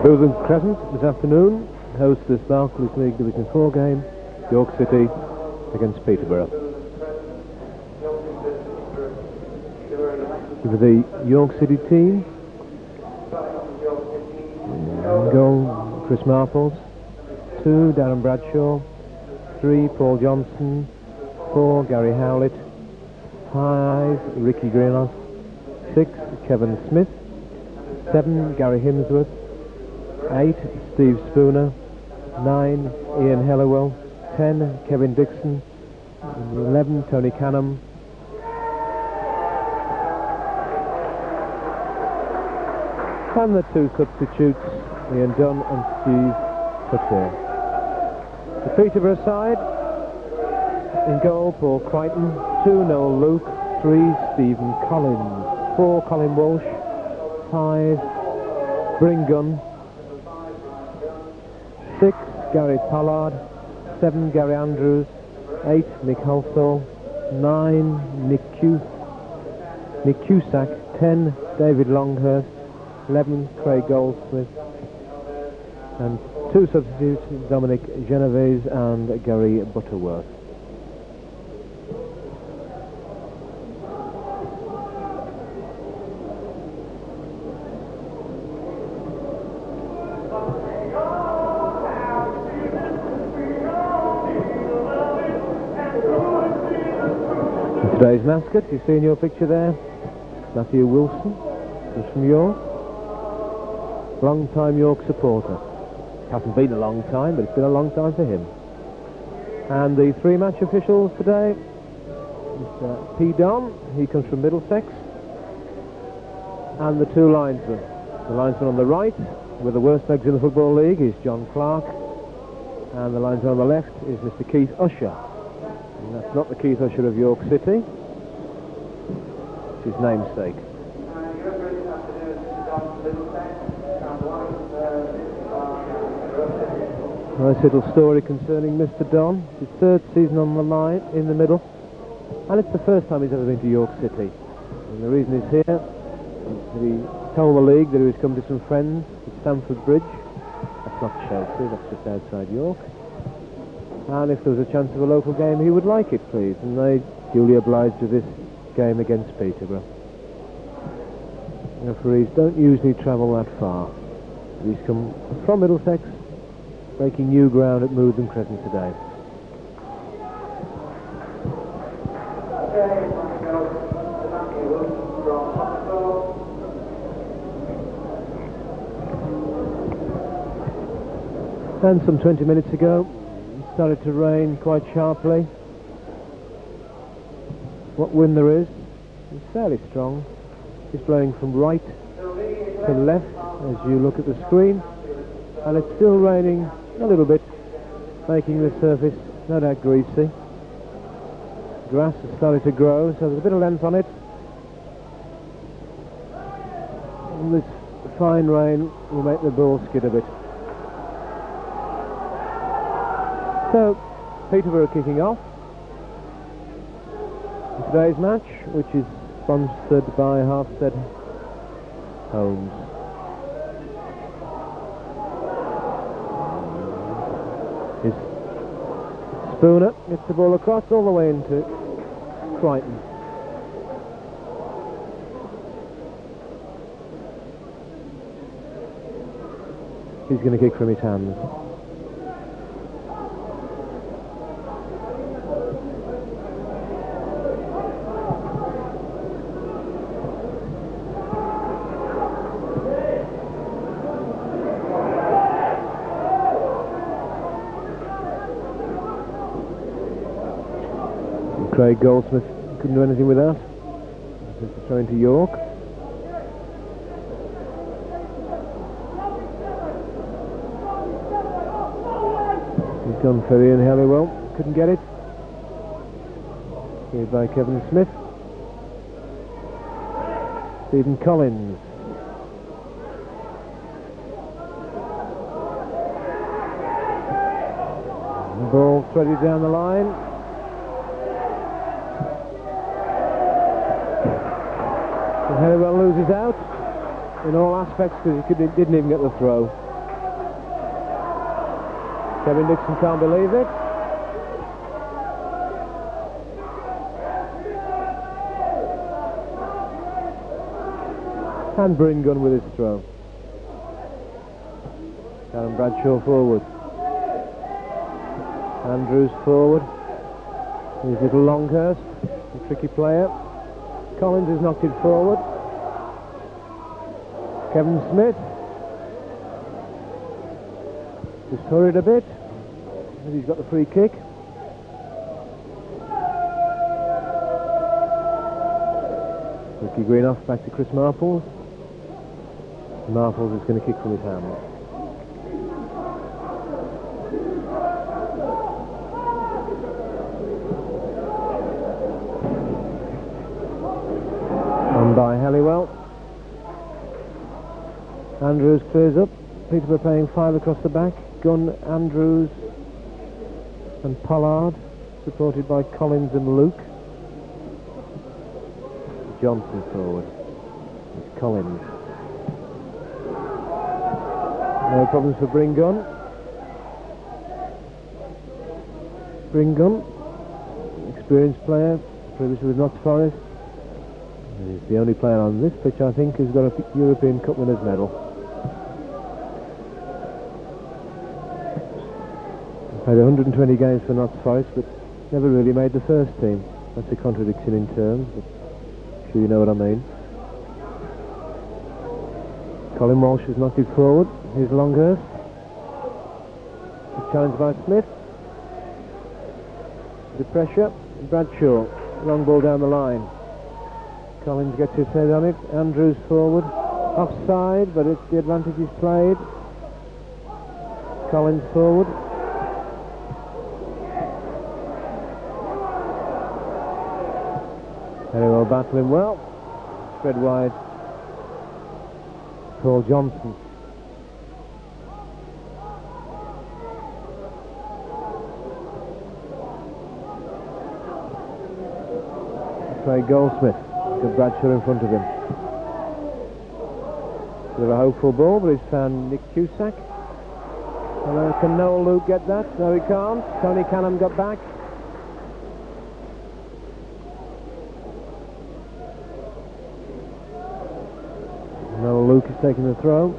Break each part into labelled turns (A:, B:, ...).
A: Bootham Crescent this afternoon hosts this Barclays League Division 4 game, York City against Peterborough. With the York City team, goal Chris Marples, 2 Darren Bradshaw, 3 Paul Johnson, 4 Gary Howlett, 5 Ricky Greenough, 6 Kevin Smith, 7 Gary Himsworth, 8 Steve Spooner, 9 Ian Helliwell, 10 Kevin Dixon, 11 Tony Canham, and the 2 substitutes, Ian Dunn and Steve Tutill. The Peterborough side, in goal Paul Crichton, 2 Noel Luke, 3 Stephen Colin, 4 Colin Walsh, 5 Bryn Gunn, 6 Gary Pollard, 7 Gary Andrews, 8 Mick Halsall, 9 Nick Cusack, 10 David Longhurst, 11 Craig Goldsmith, and 2 substitutes, Dominic Genovese and Gary Butterworth. Today's mascot, you see in your picture there, Matthew Wilson, who's from York. Long-time York supporter. Hasn't been a long time, but it's been a long time for him. And the 3 match officials today, Mr. P. Dunn, he comes from Middlesex, and the 2 linesmen. The linesman on the right, with the worst legs in the Football League, is John Clark, and the linesman on the left is Mr. Keith Usher. And that's not the Keith Usher of York City, it's his namesake. Nice little story concerning Mr. Dunn. His 3rd season on the line, in the middle, and it's the first time he's ever been to York City. And the reason he's here is that he told the league that he was come to some friends at Stamford Bridge. That's not Chelsea, that's just outside York. And if there was a chance of a local game, he would like it, please. And they duly obliged with this game against Peterborough. Referees don't usually travel that far. He's come from Middlesex, breaking new ground at Bootham Crescent today. And some 20 minutes ago, it started to rain quite sharply. What wind there is fairly strong. It's blowing from right to left as you look at the screen, and it's still raining a little bit, making the surface no doubt greasy. Grass has started to grow, so there's a bit of length on it. And this fine rain will make the ball skid a bit. So, Peterborough kicking off in today's match, which is sponsored by Halfstead Homes. His Spooner gets the ball across all the way into Crichton. He's going to kick from his hands. Craig Goldsmith couldn't do anything with that. Just to throw into York. He's gone for Ian Helliwell, couldn't get it. Cleared by Kevin Smith. Stephen Collins. The ball threaded down the line. Helliwell loses out in all aspects because he didn't even get the throw. Kevin Dixon can't believe it. And Bryn Gunn with his throw. Darren Bradshaw forward. Andrews forward. Here's little Longhurst, a tricky player. Collins has knocked it forward. Kevin Smith. Just hurried a bit. And he's got the free kick. Ricky Greenough back to Chris Marples. Marples is going to kick from his hand. On by Helliwell. Andrews clears up. Peterborough playing 5 across the back. Gunn, Andrews and Pollard, supported by Collins and Luke. Johnson forward. It's Collins. No problems for Bryn Gunn. Bryn Gunn, experienced player, previously with Notts Forest. He's the only player on this pitch, I think, who's got a European Cup winners medal. Played 120 games for Notts Forest, but never really made the first team. That's a contradiction in terms, but I'm sure you know what I mean. Colin Walsh has knocked it forward. Here's Longhurst. He's challenged by Smith. The pressure. Bradshaw. Long ball down the line. Collins gets his head on it. Andrews forward. Offside, but it's the advantage is played. Collins forward. Very well battling well. Spread wide. Paul Johnson. Play Goldsmith. Got Bradshaw in front of him. Bit of a hopeful ball, but he's found Nick Cusack. And can Noel Luke get that? No, he can't. Tony Canham got back. Noel Luke is taking the throw.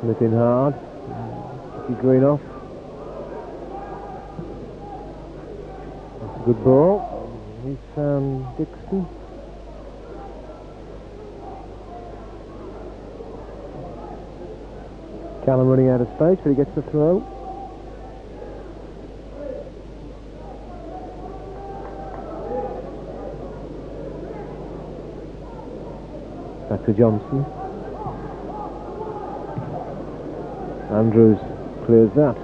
A: Smith in hard. Greenough. That's a good ball. He's found Dixon. Callum running out of space, but he gets the throw. Back to Johnson. Andrews clears that.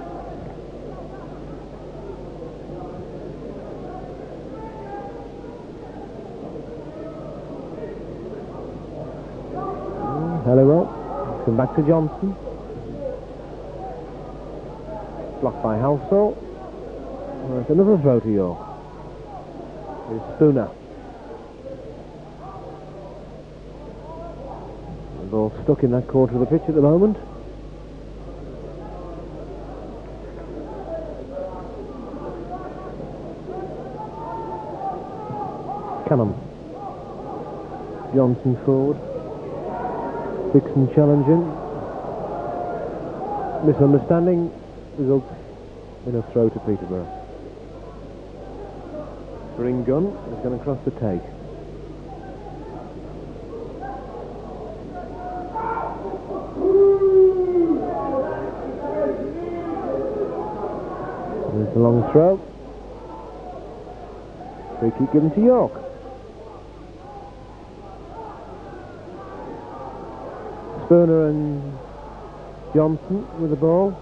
A: Helliwell. Come back to Johnson. Blocked by Halsall. Right, another throw to York. Here's Spooner. The ball stuck in that quarter of the pitch at the moment. Canham. Johnson forward. Dixon challenging. Misunderstanding. Results in a throw to Peterborough. Bryn Gunn is going to cross the take. There's the long throw. Free kick given to York. Spooner and Johnson with the ball.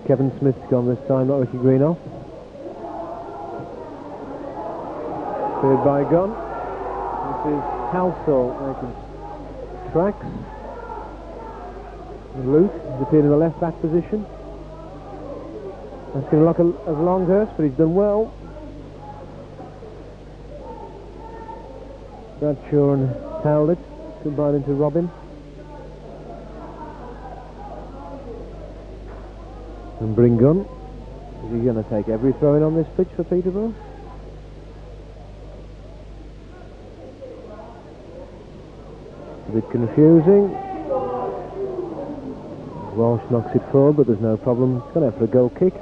A: Kevin Smith's gone this time, not Ricky Greenough. Cleared by Gunn. This is Halsall making tracks. And Luke has appeared in the left back position. That's going to look as Longhurst, but he's done well. Bradshaw and Howlett combine into Robin. And Bryn Gunn. Is he going to take every throw-in on this pitch for Peterborough? A bit confusing. Walsh knocks it forward, but there's no problem. It's going out for a goal kick.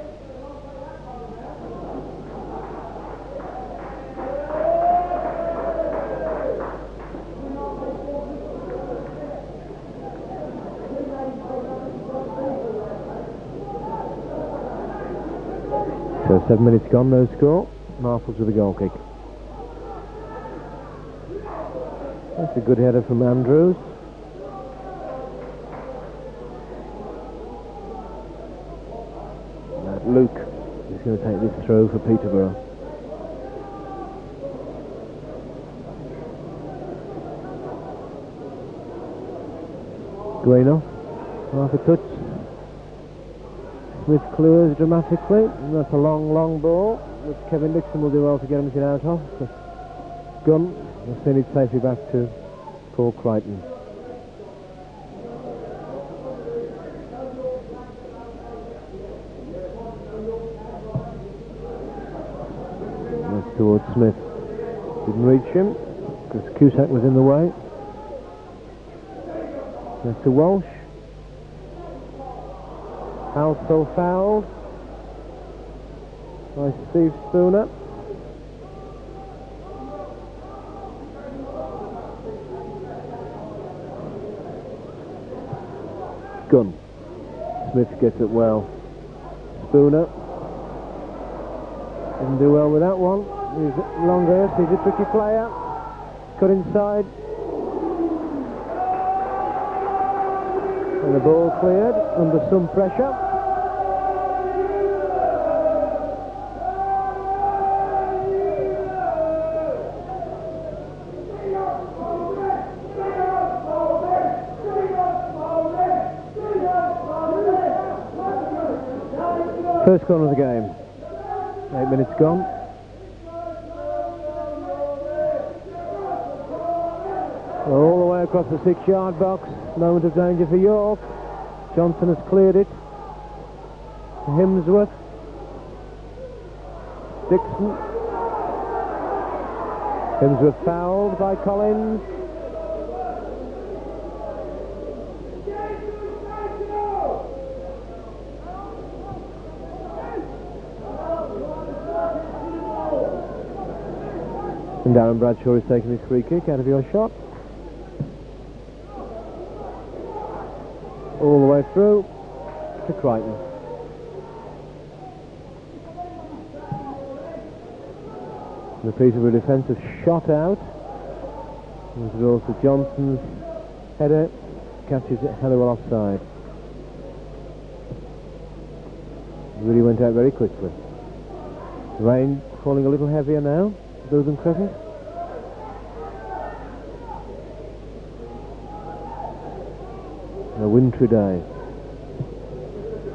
A: So 7 minutes gone, no score. Marples with a goal kick. That's a good header from Andrews. And Luke is going to take this throw for Peterborough. Greenough, half a touch. Smith clears dramatically, and that's a long ball, which Kevin Dixon will do well to get him out of. Gunn will send it safely back to Paul Crichton. That's towards Smith. Didn't reach him, because Cusack was in the way. That's to Walsh. Halsall fouled by Steve Spooner. Gunn. Smith gets it well. Spooner didn't do well with that one. He's Longhurst, he's a tricky player. Cut inside. And the ball cleared under some pressure. First corner of the game. 8 minutes gone. All the way across the 6-yard box. Moment of danger for York. Johnson has cleared it. Himsworth. Dixon. Himsworth fouled by Colin. And Darren Bradshaw is taking his free kick out of your shot. All the way through to Crichton. The Peterborough defence has shot out. There's also Johnson's header, catches it Helliwell offside. Really went out very quickly. Rain falling a little heavier now. Bootham Crescent. A wintry day.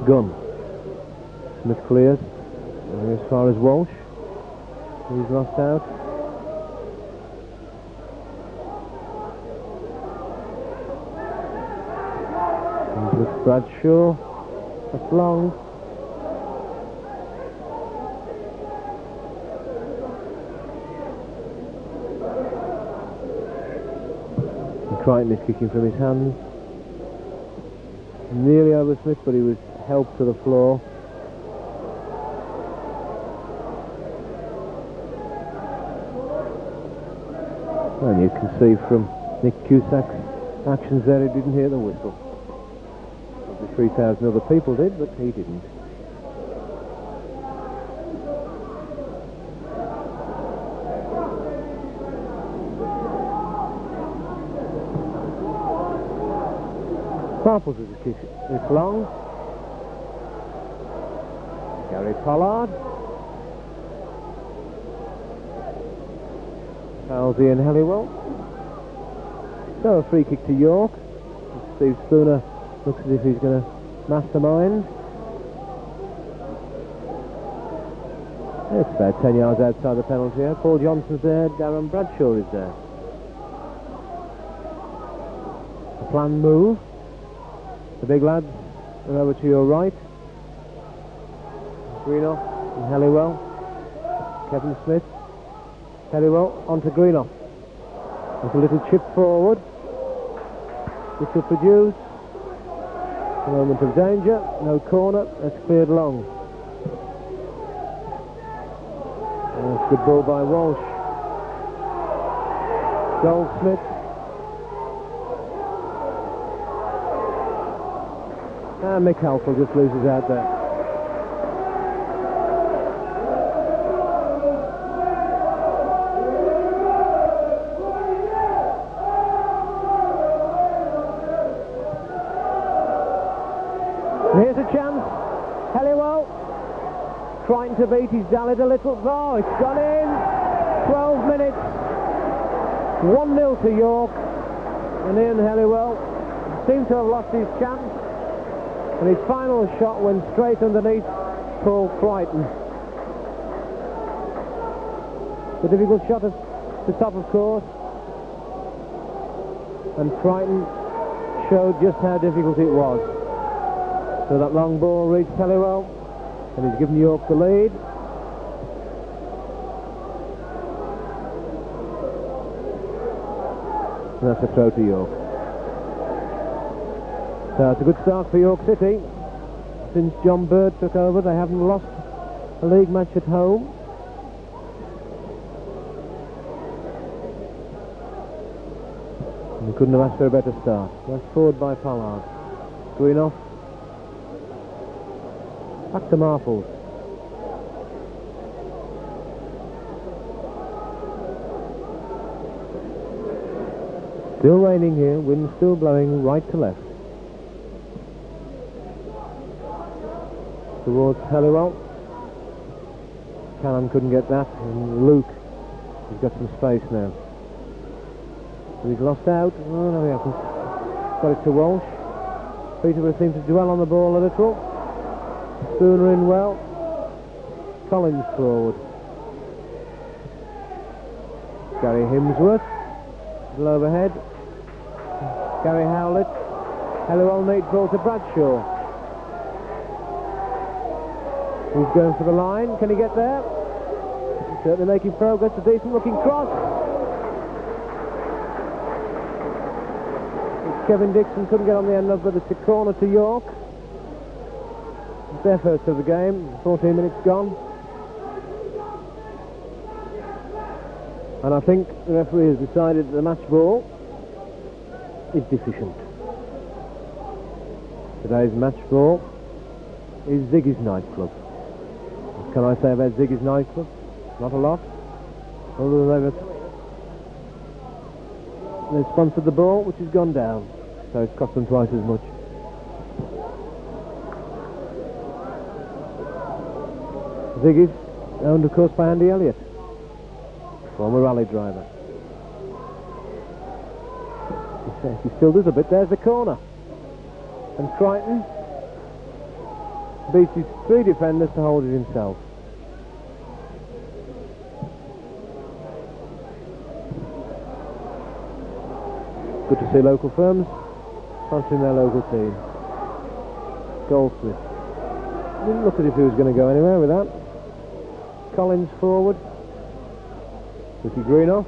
A: Gunn. Smith clears. As far as Walsh. He's lost out. And with Bradshaw. That's long. Crichton is kicking from his hands. Nearly over Smith, but he was helped to the floor. And you can see from Nick Cusack's actions there, he didn't hear the whistle. The 3,000 other people did, but he didn't. Marples is a kick. It's long. Gary Pollard. Fouls Ian Helliwell. So a free kick to York. Steve Spooner looks as if he's going to mastermind. It's about 10 yards outside the penalty area. Paul Johnson's there. Darren Bradshaw is there. planned move. The big lads are over to your right. Greenough and Helliwell. Kevin Smith. Helliwell onto Greenough. With a little chip forward. This will produce a moment of danger. No corner. That's cleared long. That's a good ball by Walsh. Goldsmith. And Mick Halsall just loses out there. Here's a chance. Helliwell. Trying to beat. He's dallied a little. Oh, it's gone in. 12 minutes. 1-0 to York. And Ian Helliwell seemed to have lost his chance. And his final shot went straight underneath Paul Crichton. The difficult shot at the top, of course. And Crichton showed just how difficult it was. So that long ball reached Helliwell, and he's given York the lead. And that's a throw to York. So it's a good start for York City. Since John Bird took over, they haven't lost a league match at home. And they couldn't have asked for a better start. That's forward by Pollard. Greenough. Back to Marples. Still raining here, wind still blowing right to left. Towards Helliwell. Canham couldn't get that, and Luke, he's got some space now. So he's lost out. Oh, no, he hasn't. Got it to Walsh. Peterborough seems to dwell on the ball a little. Spooner in well. Collins forward. Gary Himsworth. Little overhead. Gary Howlett. Helliwell needs ball to Bradshaw. He's going for the line. Can he get there? He's certainly making progress. A decent looking cross. Kevin Dixon couldn't get on the end of, but it's a corner to York. It's their first of the game. 14 minutes gone. And I think the referee has decided that the match ball is deficient. Today's match ball is Ziggy's nightclub. What can I say about Ziggy's nightclub? Not a lot. Other than they've sponsored the ball, which has gone down. So it's cost them twice as much. Ziggy's owned, of course, by Andy Elliott, former rally driver. He still does a bit. There's the corner. And Crichton beats his 3 defenders to hold it himself. Good to see local firms sponsoring their local team. Goldsmith. Didn't look as if he was going to go anywhere with that. Collins forward. Ricky Greenough.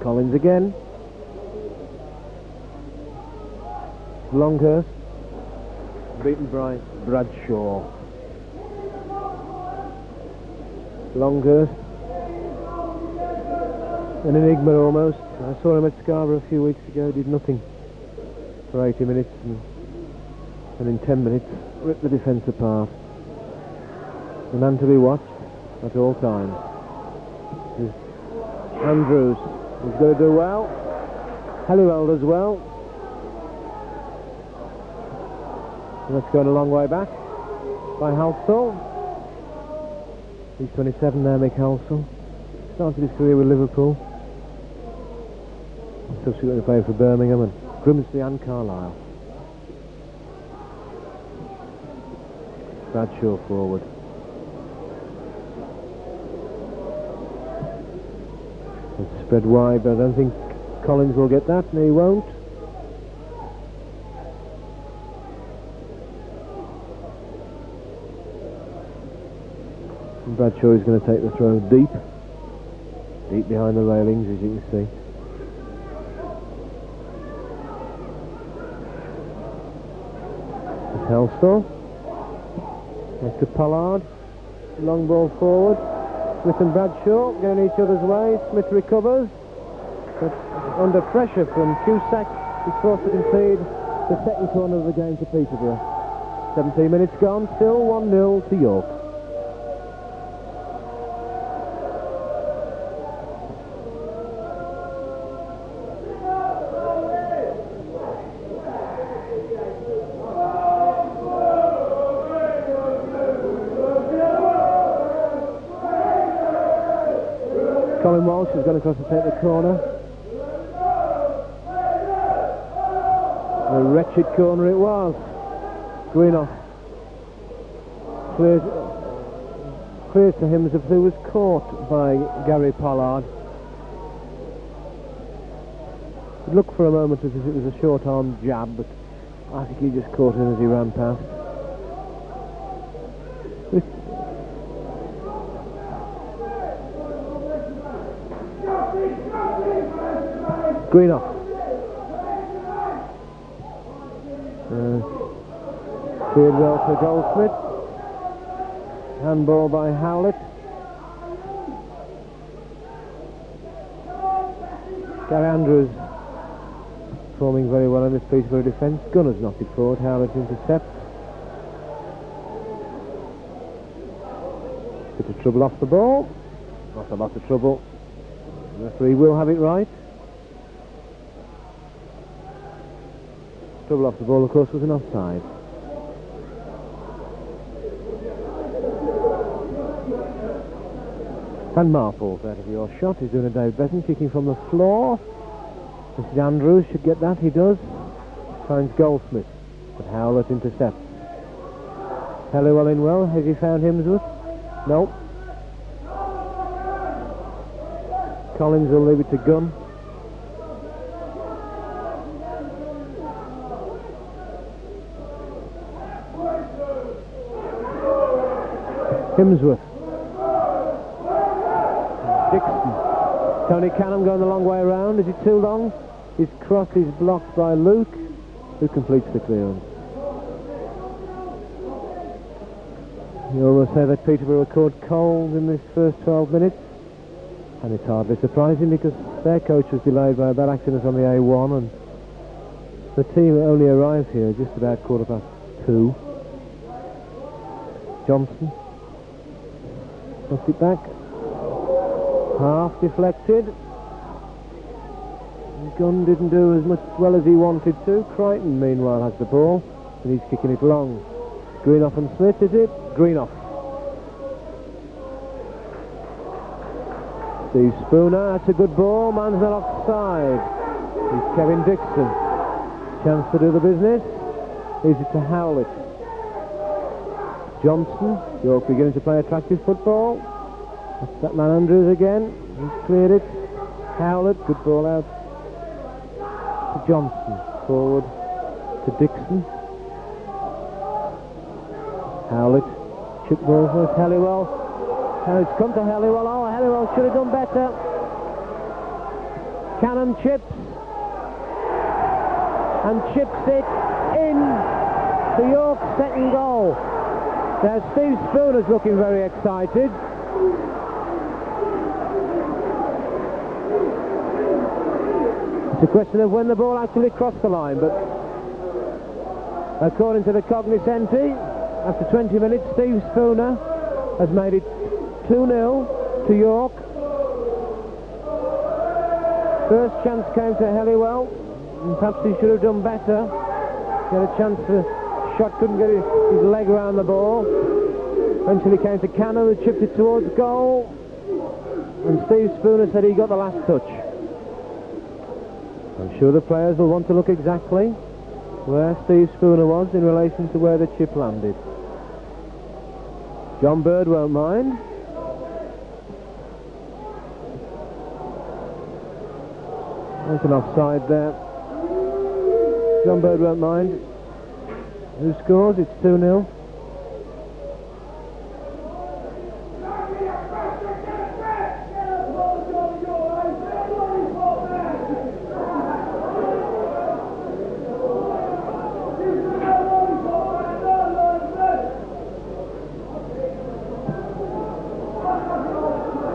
A: Collins again. Longhurst. Beaten by Bradshaw. Longhurst. An enigma almost. I saw him at Scarborough a few weeks ago. Did nothing for 80 minutes and in 10 minutes ripped the defence apart. The man to be watched at all times is Andrews. He's going to do well. Helliwell does well. And that's going a long way back by Halsall. He's 27 now, Mick Halsall. Started his career with Liverpool. Subsequently played for Birmingham and Grimsby and Carlisle. Bradshaw forward. It's spread wide, but I don't think Collins will get that, and he won't. And Bradshaw is going to take the throw deep behind the railings, as you can see. It's Halsall. Next to Pollard. Long ball forward. Smith and Bradshaw going each other's way. Smith recovers, but under pressure from Cusack, he's forced to concede the second corner of the game to Peterborough. 17 minutes gone, still 1-0 to York. Colin Walsh has gone across to take the corner. A wretched corner it was. Greenough clears to Himsworth, who was caught by Gary Pollard. It looked for a moment as if it was a short-arm jab, but I think he just caught him as he ran past. Greenough. Cleared well for Goldsmith. Handball by Howlett. Gary Andrews performing very well in this Peterborough defence. Gunn has knocked it forward. Howlett intercepts. Bit of trouble off the ball. Not a lot of trouble. The referee will have it right. Trouble off the ball, of course, was an offside. And Marples out of your shot. He's doing a Dave Besson, kicking from the floor. Mr. Andrews should get that, he does. Finds Goldsmith, but Howlett intercepts. Helliwell in well. Has he found Himsworth? Nope. Collins will leave it to Gunn. Himsworth. Dixon. Tony Canham going the long way around. Is it too long? His cross is blocked by Luke, who completes the clearance. You almost say that Peterborough were caught cold in this first 12 minutes, and it's hardly surprising because their coach was delayed by a bad accident on the A1, and the team only arrived here just about 2:15. Johnson knocked it back. Half deflected. Gunn didn't do as much well as he wanted to. Crichton, meanwhile, has the ball, and he's kicking it long. Greenough and Smith, is it? Greenough. Steve Spooner, that's a good ball. Man's not offside. He's Kevin Dixon. Chance to do the business. Leaves it to Howlett. Johnson. York beginning to play attractive football. That's that man Andrews again. He's cleared it. Howlett, good ball out to Johnson. Forward to Dixon. Howlett. Chip ball for Helliwell. Now it's come to Helliwell. Oh, Helliwell should have done better. Canham chips. And chips it in to York's second goal. Now Steve Spooner's looking very excited. It's a question of when the ball actually crossed the line, but according to the cognoscenti, after 20 minutes, Steve Spooner has made it 2-0 to York. First chance came to Helliwell, and perhaps he should have done better. He had a chance for shot, couldn't get his leg around the ball. Eventually came to Canham, who chipped it towards goal, and Steve Spooner said he got the last touch. I'm sure the players will want to look exactly where Steve Spooner was in relation to where the chip landed. John Bird won't mind. There's an offside there. John Bird won't mind. Who scores? It's 2-0.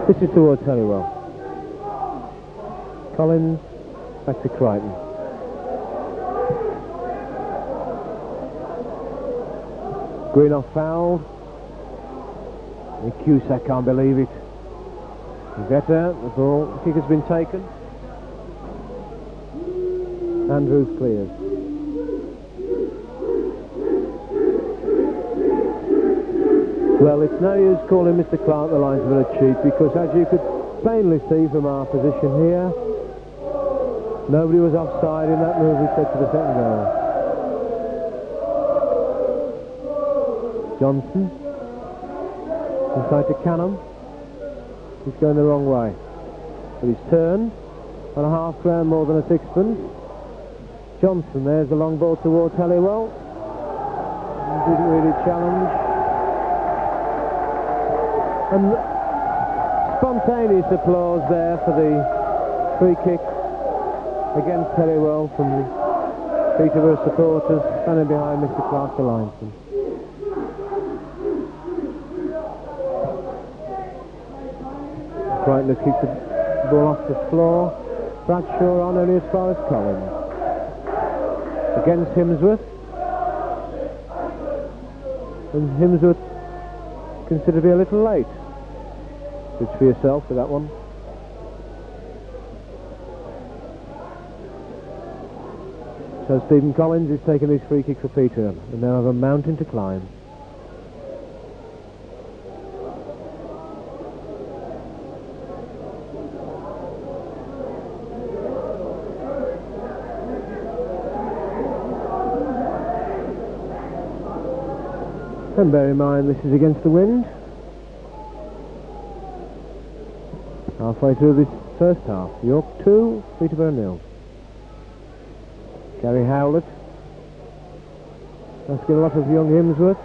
A: This is towards Helliwell. Colin back to Crichton. Greenough fouled. Cusack can't believe it. Better, the ball, the kick has been taken. Andrews clears. Well, it's no use calling Mr. Clark the linesman a cheat, because as you could plainly see from our position here, nobody was offside in that move we said to the second goal. Johnson inside to Canham. He's going the wrong way, but he's turned on a half crown more than a sixpence. Johnson, there's the long ball towards Helliwell. He didn't really challenge. And spontaneous applause there for the free kick against Helliwell from the Peterborough supporters standing behind Mr. Clark the linesman. Crichton has kicked the ball off the floor. Bradshaw on only as far as Colin. Against Himsworth. And Himsworth considered to be a little late. It's for yourself for that one. So Stephen Collins is taking his free kick for Peter and now have a mountain to climb. And bear in mind this is against the wind. Halfway through this first half. York 2, Peterborough 0. Gary Howlett asking a lot of young Himsworth.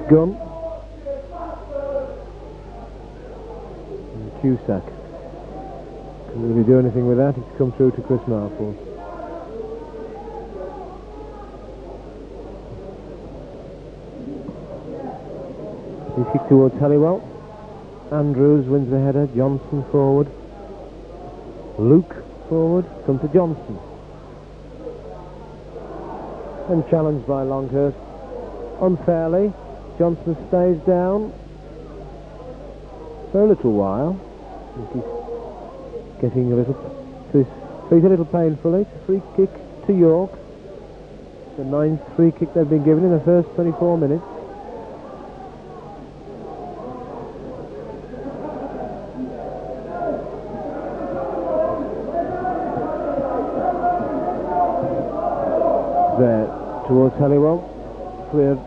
A: Gunn and Cusack. Couldn't really do anything with that. It's come through to Chris Marples. He kicked towards Helliwell. Andrews wins the header. Johnson forward. Luke forward. Come to Johnson. And challenged by Longhurst unfairly. Johnson stays down for a little while. I think he's getting a little to his feet a little painfully. It's a free kick to York. The 9th free kick they've been given in the first 24 minutes. There towards Helliwell, cleared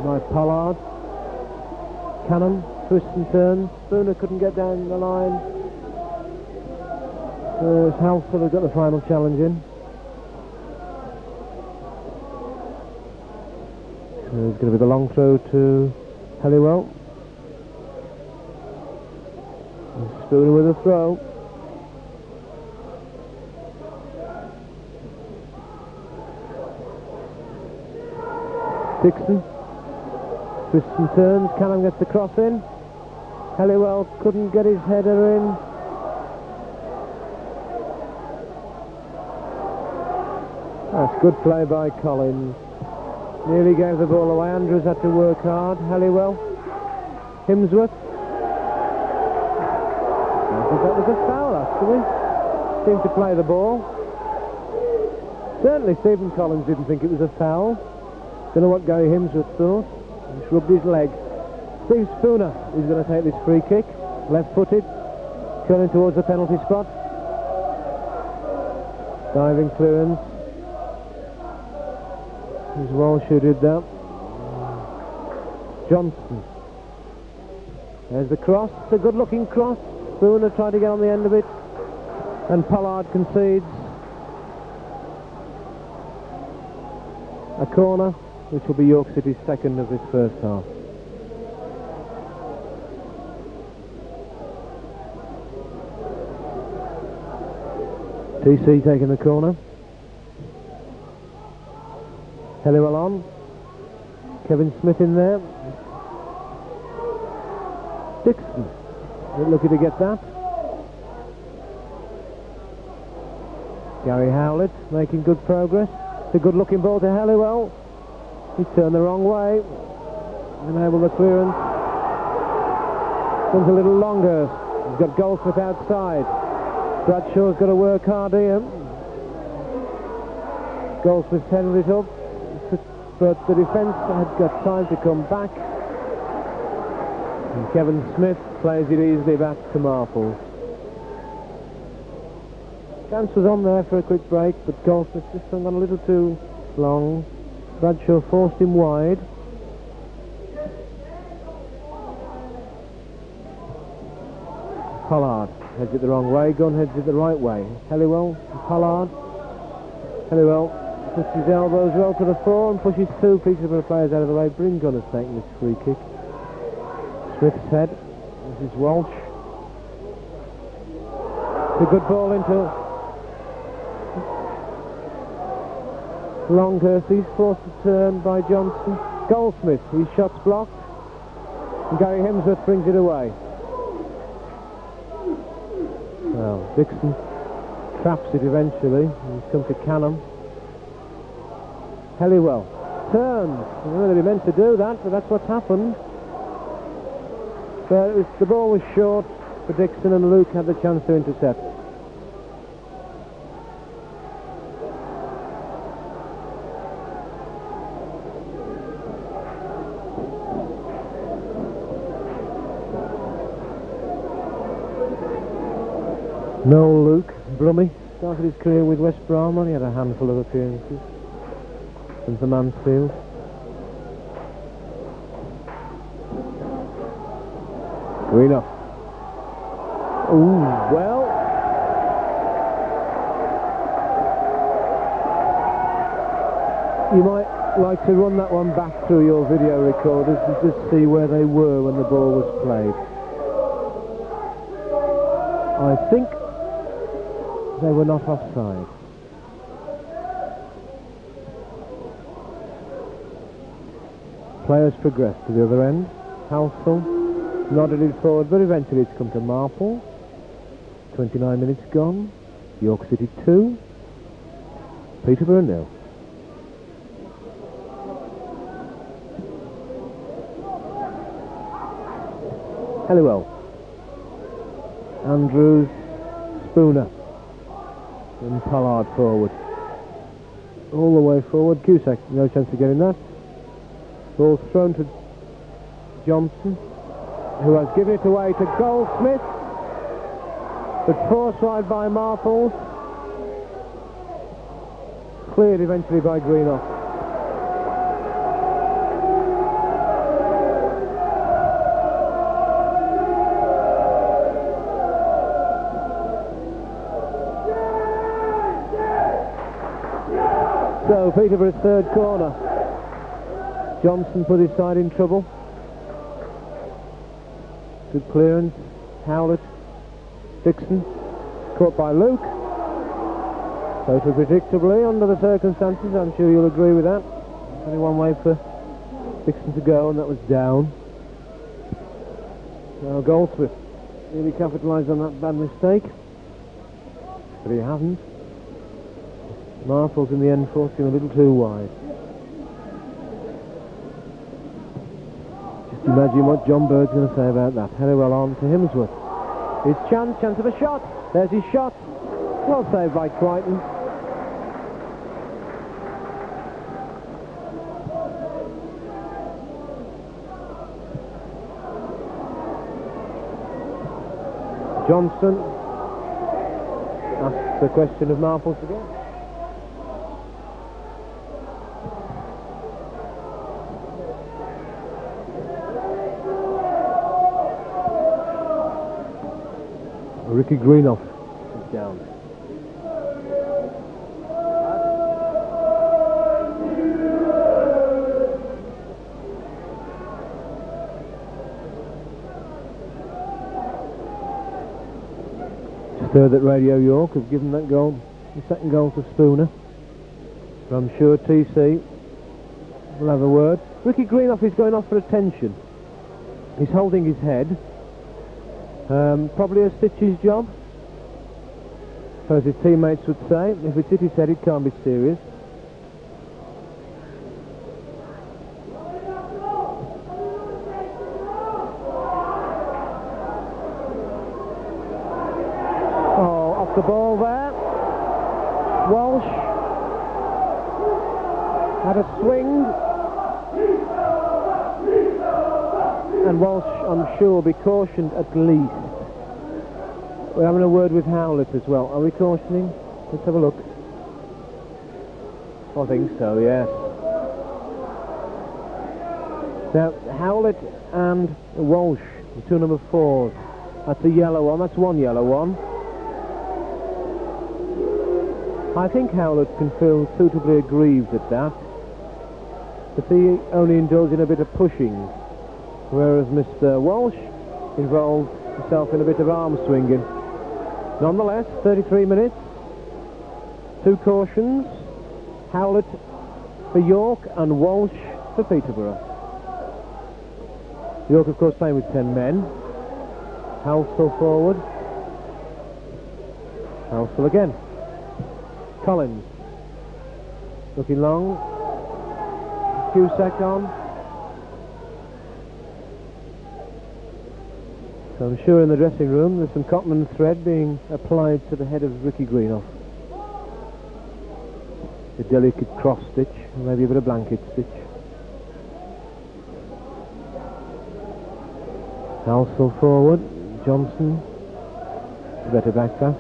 A: by Pollard. Canham twists and turns. Spooner couldn't get down the line. Halsall has got the final challenge in. So it's going to be the long throw to Helliwell. Spooner with a throw. Dixon twists and turns. Canham gets the cross in. Helliwell couldn't get his header in. That's good play by Colin. Nearly gave the ball away. Andrews had to work hard. Helliwell. Himsworth. I think that was a foul actually. Seemed to play the ball. Certainly Stephen Collins didn't think it was a foul. Don't know what Gary Himsworth thought. He just rubbed his leg. Steve Spooner is going to take this free kick. Left-footed. Turning towards the penalty spot. Diving clearance. It was Walsh who did that. Johnson. There's the cross. It's a good-looking cross. Spooner tried to get on the end of it, and Pollard concedes a corner, which will be York City's second of this first half. TC taking the corner. Helliwell on. Kevin Smith in there. Dixon. Lucky to get that. Gary Howlett making good progress. It's a good looking ball to Helliwell. He turned the wrong way. Enable the clearance. Comes a little Longhurst. He's got Goldsmith outside. Bradshaw's got to work hard here. Goldsmith held it up, but the defence had got time to come back. And Kevin Smith plays it easily back to Marples. Chance was on there for a quick break, but Goldsmith just hung on a little too long. Bradshaw forced him wide. Pollard heads it the wrong way, Gunn heads it the right way. Helliwell and Pollard. Helliwell puts his elbows well to the fore and pushes two Peterborough players out of the way. Bryn Gunn has taken this free kick. Smith's head. This is Walsh. It's a good ball into Longhurst. He's forced to turn by Johnson. Goldsmith, his shot's blocked. And Gary Himsworth brings it away. Well, Dixon traps it eventually. He's come to Canham. Helliwell turns. I don't know that he meant to do that, but that's what's happened. So the ball was short for Dixon, and Luke had the chance to intercept. Noel Luke Brummy started his career with West Brom. He had a handful of appearances for Mansfield. Greenough. Ooh, well. You might like to run that one back through your video recorders and just see where they were when the ball was played. I think they were not offside. Players progressed to the other end. Halsall nodded it forward, but eventually it's come to Marples. 29 minutes gone. York City 2. Peterborough 0. Helliwell. Andrews. Spooner. And Pollard forward. All the way forward. Cusack, no chance of getting that. Ball thrown to Johnson, who has given it away to Goldsmith, but forced wide by Marples. Cleared eventually by Greenough. So Peterborough's third corner. Johnson put his side in trouble. Good clearance. Howlett. Dixon. Caught by Luke. Totally predictably under the circumstances. I'm sure you'll agree with that. Only one way for Dixon to go, and that was down. Now Goldsmith really capitalised on that bad mistake, but he hasn't. Marples in the end forced him a little too wide. Just imagine what John Bird's going to say about that. Helliwell on to Himsworth. His chance of a shot. There's his shot. Well saved by Crichton. Johnson asks the question of Marples again. Ricky Greenough is down. Just heard that Radio York have given that goal, the second goal to Spooner. So I'm sure TC will have a word. Ricky Greenough is going off for attention. He's holding his head. Probably a stitches job, as his teammates would say. If it's hit his head, it can't be serious. Oh, off the ball there. Walsh had a swing, and Walsh, I'm sure, will be cautioned at least. We're having a word with Howlett as well. Are we cautioning? Let's have a look. I think so, yes. Now, Howlett and Walsh, the two number 4s. That's a yellow one. That's one yellow one. I think Howlett can feel suitably aggrieved at that. But he only indulged in a bit of pushing, whereas Mr. Walsh involved himself in a bit of arm swinging. Nonetheless, 33 minutes, 2 cautions, Howlett for York and Walsh for Peterborough. York, of course, playing with 10 men. Halsall forward. Halsall again. Colin looking long. Cusack on. So I'm sure in the dressing room there's some cotton and thread being applied to the head of Ricky Greenough. A delicate cross stitch, maybe a bit of blanket stitch. Halsall forward, Johnson, a better back pass.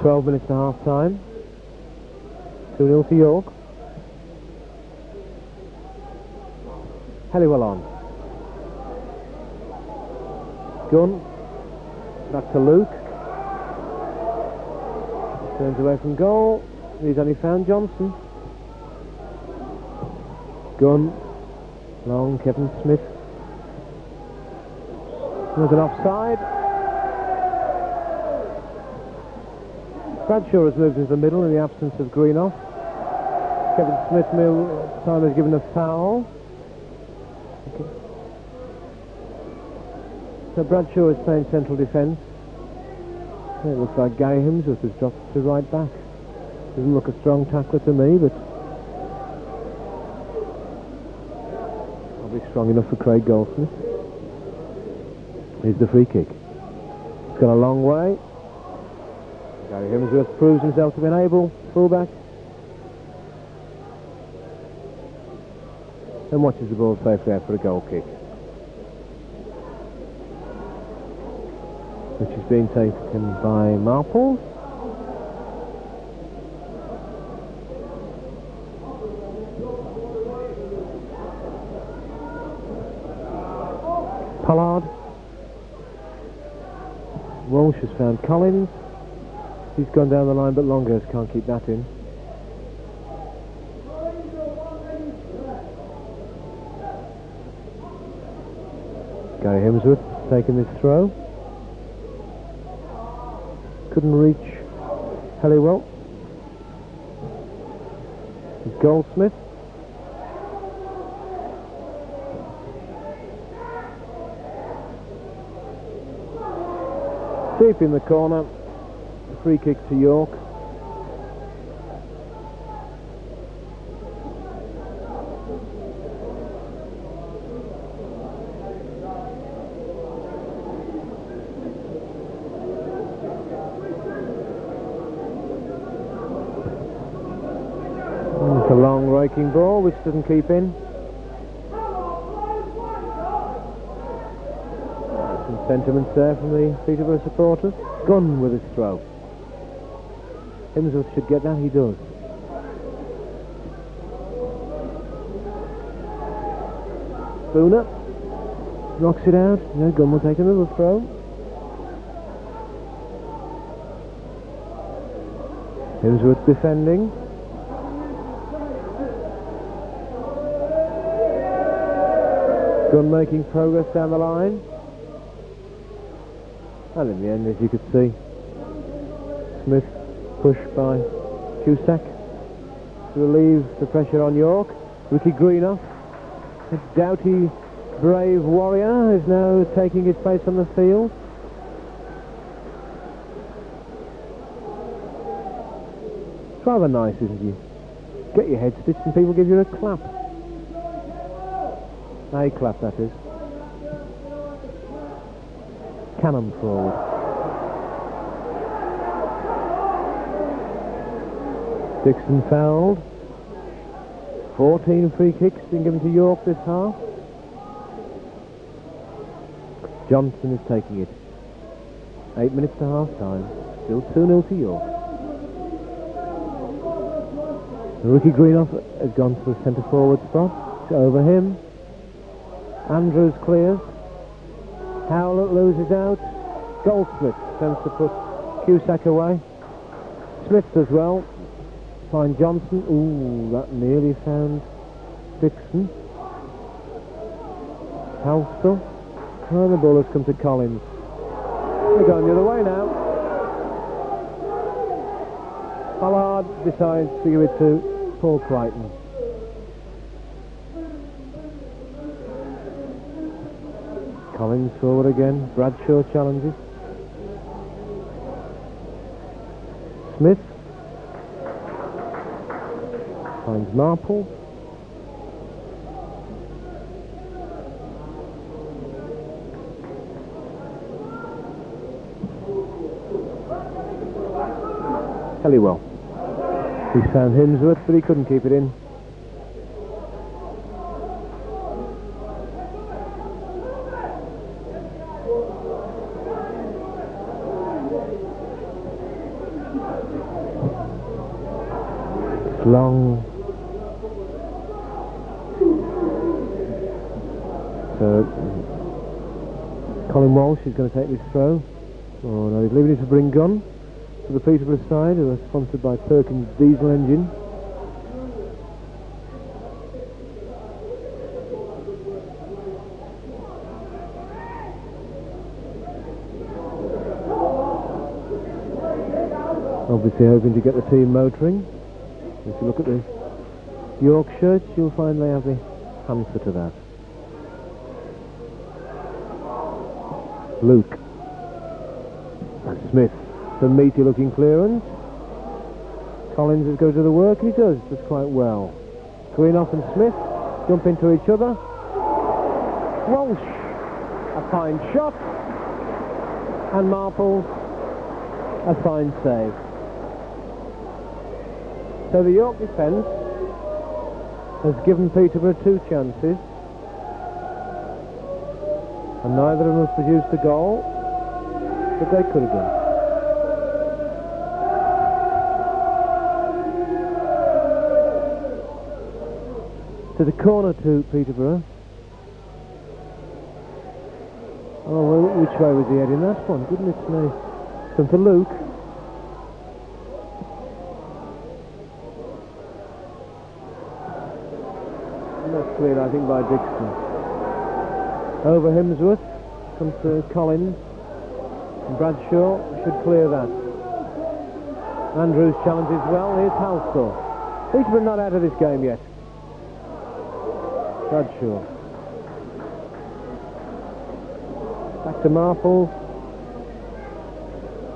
A: 12 minutes to half time. 2-0 to York. Helliwell on. Gunn. Back to Luke. Turns away from goal. He's only found Johnson. Gunn. Long, Kevin Smith. There's an offside. Bradshaw has moved into the middle in the absence of Greenough. Kevin Smith, time has given a foul. So Bradshaw is playing central defence. It looks like Gary Himsworth has dropped to right back. Doesn't look a strong tackler to me, but probably strong enough for Craig Goldsmith. Here's the free kick. It's gone a long way. Gary Himsworth proves himself to be an able fullback and watches the ball safely out for a goal kick, which is being taken by Marples. Pollard. Walsh has found Colin. He's gone down the line, but Longhurst can't keep that in. Gary Himsworth taking this throw. Couldn't reach Helliwell. It's Goldsmith. Deep in the corner. Free kick to York. It's a long raking ball which doesn't keep in. Some sentiments there from the Peterborough supporters. Gunn with his throw. Himsworth should get that, he does. Spooner. knocks it out. No, Gunn will take another throw. Himsworth defending. Gunn making progress down the line. And in the end, as you could see, Smith pushed by Cusack to relieve the pressure on York. Ricky Greenough, a doughty, brave warrior, is now taking his place on the field. It's rather nice, isn't it? Get your head stitched and people give you a clap. A clap, that is. Canham forward. Dixon fouled. 14 free kicks been given to York this half. Johnson is taking it. 8 minutes to half time. Still 2-0 to York. Ricky Greenough has gone to the centre forward spot. It's over him. Andrews clears. Howlett loses out. Goldsmith attempts to put Cusack away. Smith does well. Find Johnson. Ooh, that nearly found Dixon. Halsall. Oh, the ball has come to Collins. They're going the other way now. Pollard decides to give it to Paul Crichton. Collins forward again. Bradshaw challenges. Smith finds Marples. Helliwell. He's found Himsworth, but he couldn't keep it in. It's long. So Colin Walsh is going to take this throw. Oh no, he's leaving it to Bryn Gunn. To the Peterborough side, who are sponsored by Perkins Diesel Engine. Obviously hoping to get the team motoring. If you look at the York shirts, you'll find they have the answer to that. Luke. And Smith. Some meaty looking clearance. Collins is going to do the work, and he does quite well. Greenough and Smith jump into each other. Walsh, a fine shot, and Marples, a fine save. So the York defence has given Peterborough 2 chances, and neither of them has produced a goal, but they could have done. To the corner to Peterborough. Oh, well, which way was he heading that one? Goodness me. Come to Luke. And that's cleared, I think, by Dixon. Over Himsworth. Comes to Colin. And Bradshaw should clear that. Andrews challenges well. Here's Halsall. Peterborough not out of this game yet. Bradshaw. Back to Marples.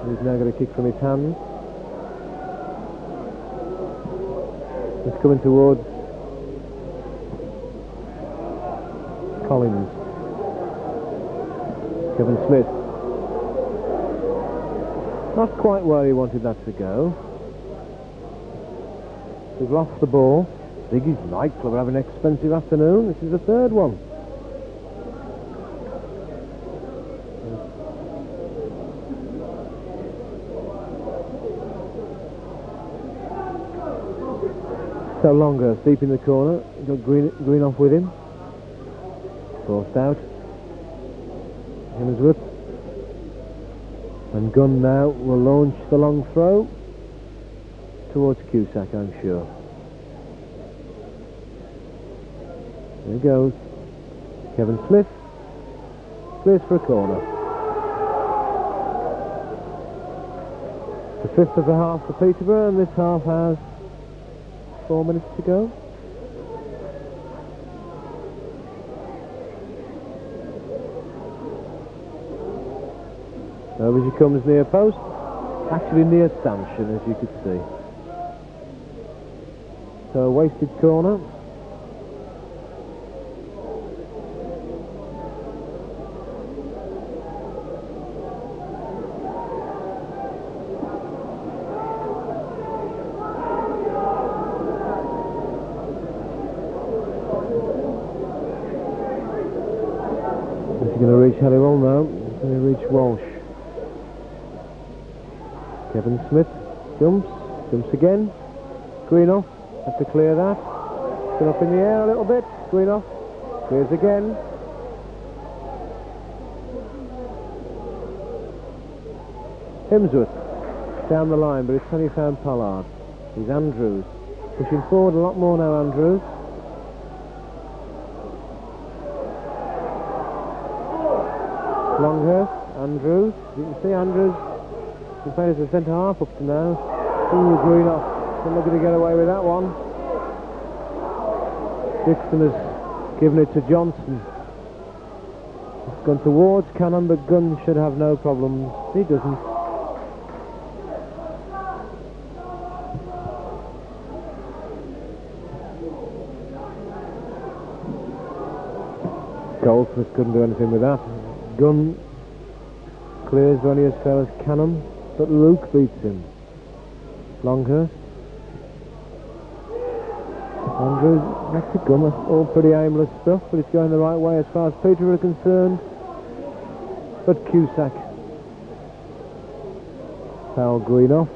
A: He's now got a kick from his hands. It's coming towards Collins. Kevin Smith. Not quite where he wanted that to go. He's lost the ball. Ziggy's nightclub are having an expensive afternoon. This is the third one. So Longhurst deep in the corner. You've got Greenough with him. Forced out. Himsworth. And Gunn now will launch the long throw towards Cusack, I'm sure. There he goes. Kevin Smith clears for a corner. The fifth of the half for Peterborough, and this half has 4 minutes to go. Over she comes near post, actually near stanchion, as you could see. So a wasted corner. Is he going to reach Helliwell now? He's going to reach Walsh. Kevin Smith jumps again. Greenough has to clear that. Still up in the air a little bit. Greenough clears again. Himsworth down the line, but it's only found Pollard. He's Andrews pushing forward a lot more now. Andrews. Longhurst, Andrews. You can see Andrews. He's playing as a centre half up to now. Ooh, Greenough. Still looking to get away with that one. Dixon has given it to Johnson. It's gone towards Canham, but Gunn should have no problems. He doesn't. Goldsmith couldn't do anything with that. Gunn clears only as far as Canham, but Luke beats him. Longhurst. Andrews, that's a gun. That's all pretty aimless stuff, but it's going the right way as far as Peterborough are concerned. But Cusack foul Greenough.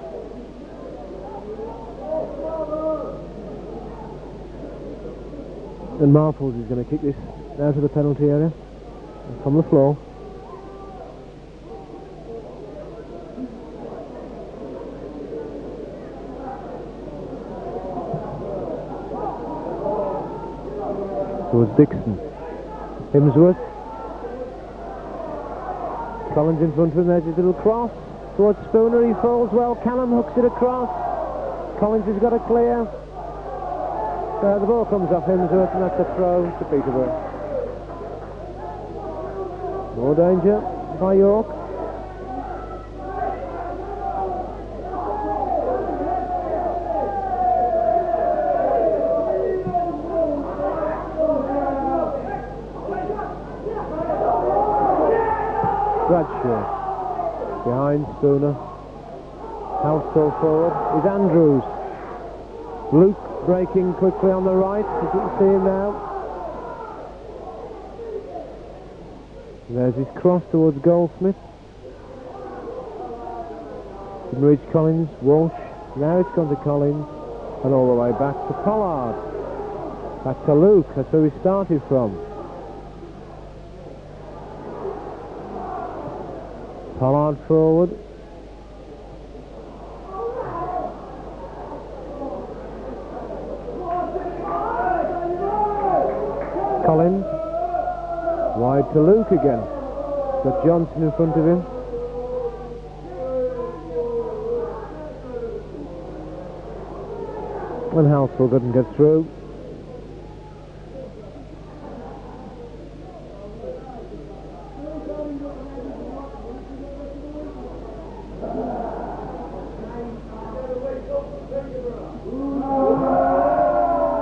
A: And Marples is going to kick this out of the penalty area from the floor. Towards Dixon. Himsworth. Colin's in front of him. There's his little cross towards Spooner. He falls well. Callum hooks it across. Collins has got a clear. The ball comes off Himsworth, and that's a throw to Peterborough. More danger by York. Bradshaw behind Spooner. Halsall forward is Andrews. Luke breaking quickly on the right, as you can see him now. There's his cross towards Goldsmith. Didn't reach Collins. Walsh. Now it's gone to Collins, and all the way back to Pollard. Back to Luke. That's where we started from. Pollard forward. Colin. Wide to Luke again. Got Johnson in front of him. And Halsall couldn't get through.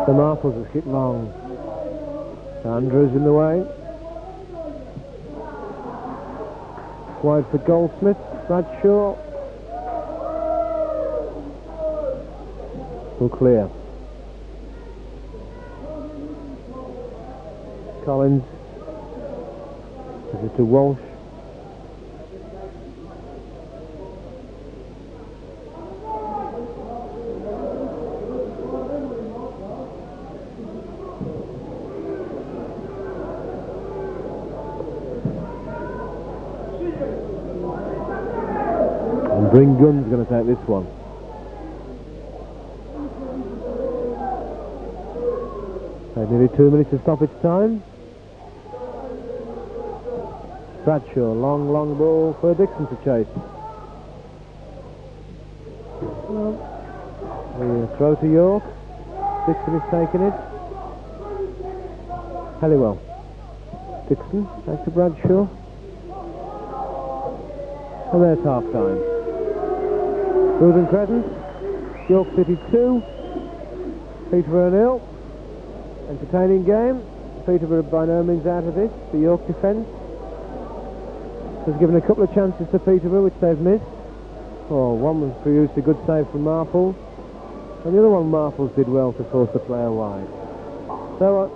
A: The Marples has kicked long. Andrews in the way. Wide for Goldsmith. Bradshaw. All clear. Collins. Gives it to Walsh. Bryn Gunn's going to take this one. Nearly 2 minutes of stoppage time. Bradshaw, long ball for Dixon to chase. Well, the throw to York. Dixon is taking it. Helliwell. Dixon, back to Bradshaw. And there's half time. Bootham Crescent. York City 2. Peterborough 0. Entertaining game. Peterborough by no means out of this. The York defence has given a couple of chances to Peterborough which they've missed. Oh, one was produced a good save from Marples, and the other one Marples did well to force the player wide. So